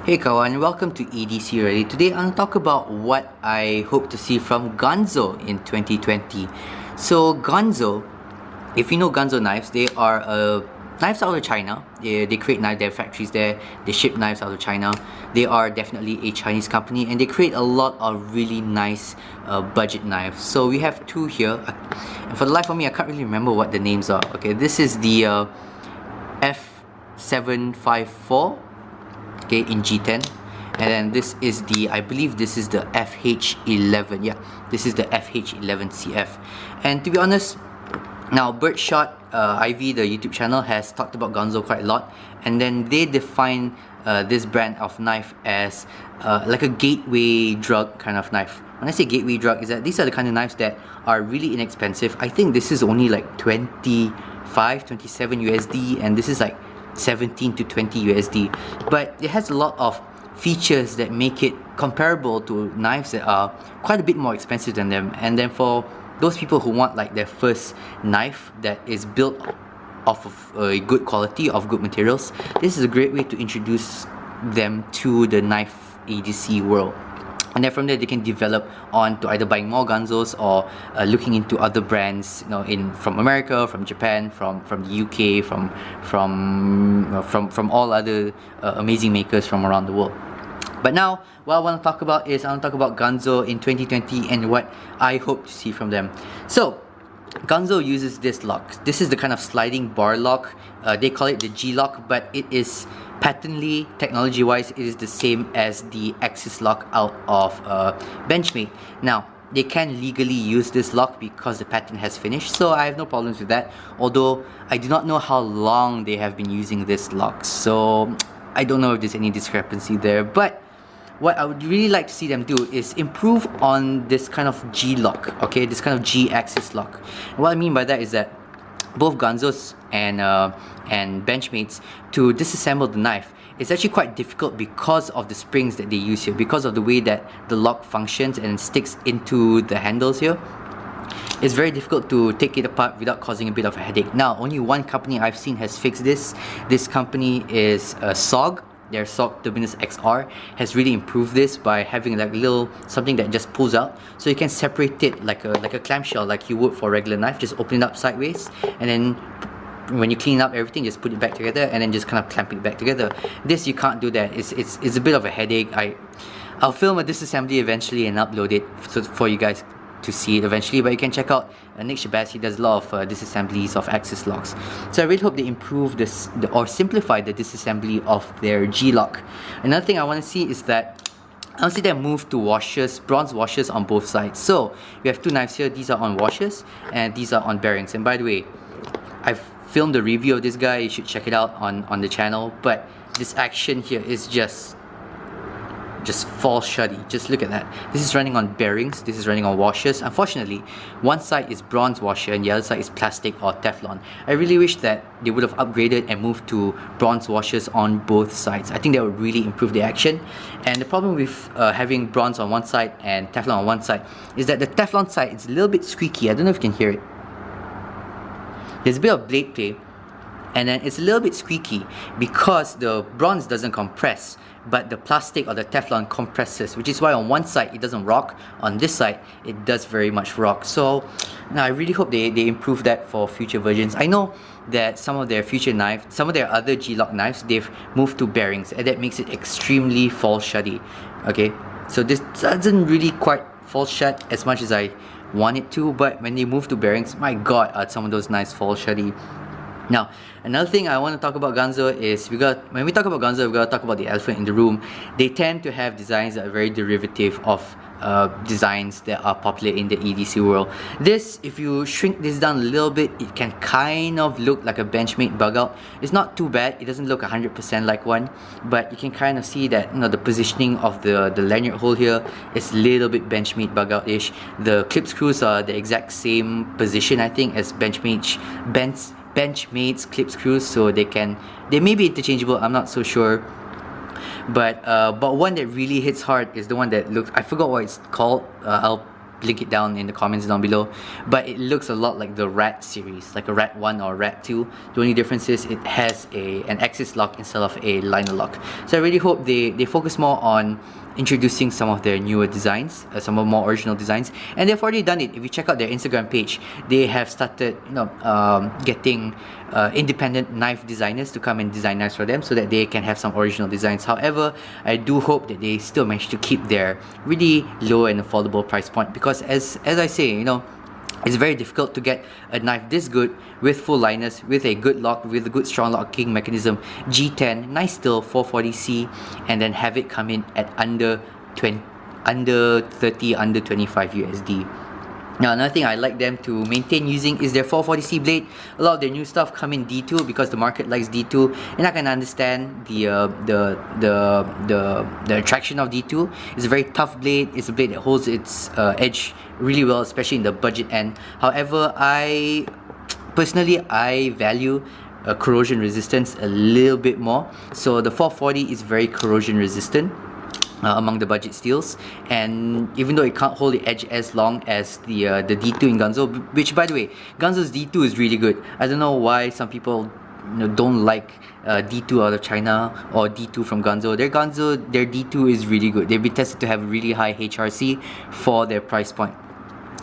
Hey kawan, welcome to EDCReady. Today I'm going to talk about what I hope to see from Ganzo in 2020. So Ganzo, if you know Ganzo knives, they are knives out of China. They create knives, they have factories there, they ship knives out of China. They are definitely a Chinese company and they create a lot of really nice budget knives. So we have two here. And for the life of me, I can't really remember what the names are. Okay, this is the F754. Okay, in G10, and then this is the, I believe this is the FH11. Yeah, this is the FH11CF. And to be honest, now Birdshot IV, the YouTube channel, has talked about Ganzo quite a lot, and then they define this brand of knife as like a gateway drug kind of knife. When I say gateway drug, is that these are the kind of knives that are really inexpensive. I think this is only like 25, 27 USD, and this is like 17 to 20 USD, but it has a lot of features that make it comparable to knives that are quite a bit more expensive than them. And then for those people who want like their first knife that is built off of a good quality, of good materials, this is a great way to introduce them to the knife EDC world. And then from there they can develop on to either buying more Ganzos or looking into other brands, from America, from Japan, from the UK, from all other amazing makers from around the world. But now, what I want to talk about is Ganzo in 2020 and what I hope to see from them. So Ganzo uses this lock. This is the kind of sliding bar lock. They call it the G lock, but it is patently, technology-wise, it is the same as the Axis lock out of Benchmade. Now, they can legally use this lock because the patent has finished, so I have no problems with that. Although I do not know how long they have been using this lock, so I don't know if there's any discrepancy there. But what I would really like to see them do is improve on this kind of G lock, okay, this kind of G axis lock. And what I mean by that is that both Ganzos and Benchmade's, to disassemble the knife, it's actually quite difficult because of the springs that they use here, because of the way that the lock functions and sticks into the handles here. It's very difficult to take it apart without causing a bit of a headache. Now, only one company I've seen has fixed this. This company is SOG. Their SOG Turbinus XR has really improved this by having like little something that just pulls out, so you can separate it like a clamshell, like you would for a regular knife. Just open it up sideways, and then when you clean up everything, just put it back together, and then just kind of clamp it back together. This, you can't do that. It's a bit of a headache. I'll film a disassembly eventually and upload it for you guys to see it eventually, but you can check out Nick Shabazz. He does a lot of disassemblies of axis locks, so I really hope they improve this or simplify the disassembly of their G lock. Another thing I want to see is that I want to see them move to washers, bronze washers on both sides. So we have two knives here. These are on washers and these are on bearings. And by the way, I've filmed a review of this guy. You should check it out on the channel. But this action here is just fall shuddy. Just look at that. This is running on bearings, this is running on washers. Unfortunately, one side is bronze washer and the other side is plastic or Teflon. I really wish that they would have upgraded and moved to bronze washers on both sides. I think that would really improve the action. And the problem with having bronze on one side and Teflon on one side is that the Teflon side is a little bit squeaky. I don't know if you can hear it. There's a bit of blade play, and then it's a little bit squeaky because the bronze doesn't compress, but the plastic or the Teflon compresses, which is why on one side it doesn't rock, on this side it does very much rock. So now I really hope they improve that for future versions. I know that some of their future knives, some of their other G-lock knives, they've moved to bearings, and that makes it extremely fall shutty. Okay, so this doesn't really quite fall shut as much as I want it to, but when they move to bearings, my god, some of those knives fall shutty. Now, another thing I want to talk about Ganzo is when we talk about Ganzo, we gotta talk about the elephant in the room. They tend to have designs that are very derivative of designs that are popular in the EDC world. This, if you shrink this down a little bit, it can kind of look like a Benchmade bug out. It's not too bad. It doesn't look 100% like one, but you can kind of see that the positioning of the lanyard hole here is a little bit Benchmade bug out-ish. The clip screws are the exact same position, I think, as Benchmade's clip screws, so they may be interchangeable. I'm not so sure. But one that really hits hard is the one that looks, I forgot what it's called. I'll link it down in the comments down below. But it looks a lot like the Rat series, like a Rat 1 or Rat 2. The only difference is it has an axis lock instead of a liner lock. So I really hope they focus more on introducing some of their newer designs, some of more original designs, and they've already done it. If you check out their Instagram page, they have started, getting independent knife designers to come and design knives for them, so that they can have some original designs. However, I do hope that they still manage to keep their really low and affordable price point, because as I say, it's very difficult to get a knife this good with full liners, with a good lock, with a good strong locking mechanism, G10, nice still, 440C, and then have it come in at under 30, under 25 USD. Now, another thing I like them to maintain using is their 440C blade. A lot of their new stuff come in D2 because the market likes D2, and I can understand the attraction of D2. It's a very tough blade. It's a blade that holds its edge really well, especially in the budget end. However, I personally value corrosion resistance a little bit more. So the 440 is very corrosion resistant among the budget steels, and even though it can't hold the edge as long as the D2 in Ganzo, which, by the way, Ganzo's D2 is really good. I don't know why some people don't like D2 out of China or D2 from Ganzo. Their D2 is really good. They've been tested to have really high HRC for their price point.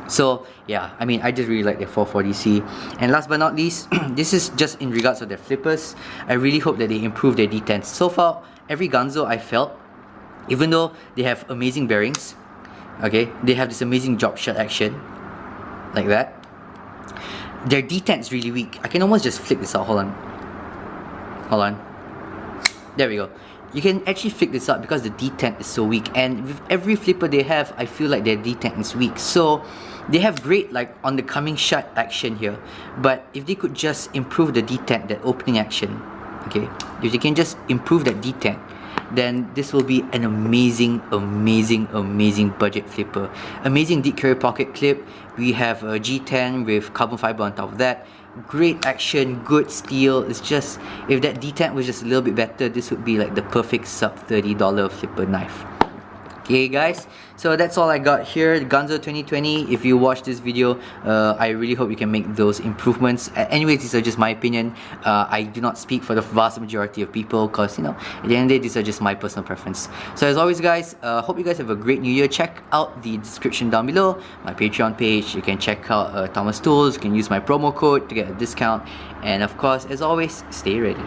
So yeah, I mean, I just really like their 440C. And last but not least, this is just in regards to their flippers. I really hope that they improve their detents. So far, every Ganzo I felt, even though they have amazing bearings, okay, they have this amazing drop shot action, like that, their detent is really weak. I can almost just flick this out. Hold on. There we go. You can actually flick this out because the detent is so weak, and with every flipper they have, I feel like their detent is weak. So they have great like on the coming shut action here, but if they could just improve the detent, that opening action, okay, if they can just improve that detent, then this will be an amazing budget flipper. Amazing deep carry pocket clip. We have a G10 with carbon fiber on top of that. Great action, good steel. It's just, if that detent was just a little bit better, this would be like the perfect sub $30 flipper knife. Okay guys, so that's all I got here, the Ganzo 2020. If you watch this video, I really hope you can make those improvements. Anyways, these are just my opinion. I do not speak for the vast majority of people, because at the end of the day, these are just my personal preference. So as always guys, hope you guys have a great new year. Check out the description down below, my Patreon page. You can check out Thomas Tools. You can use my promo code to get a discount, and of course, as always, stay ready.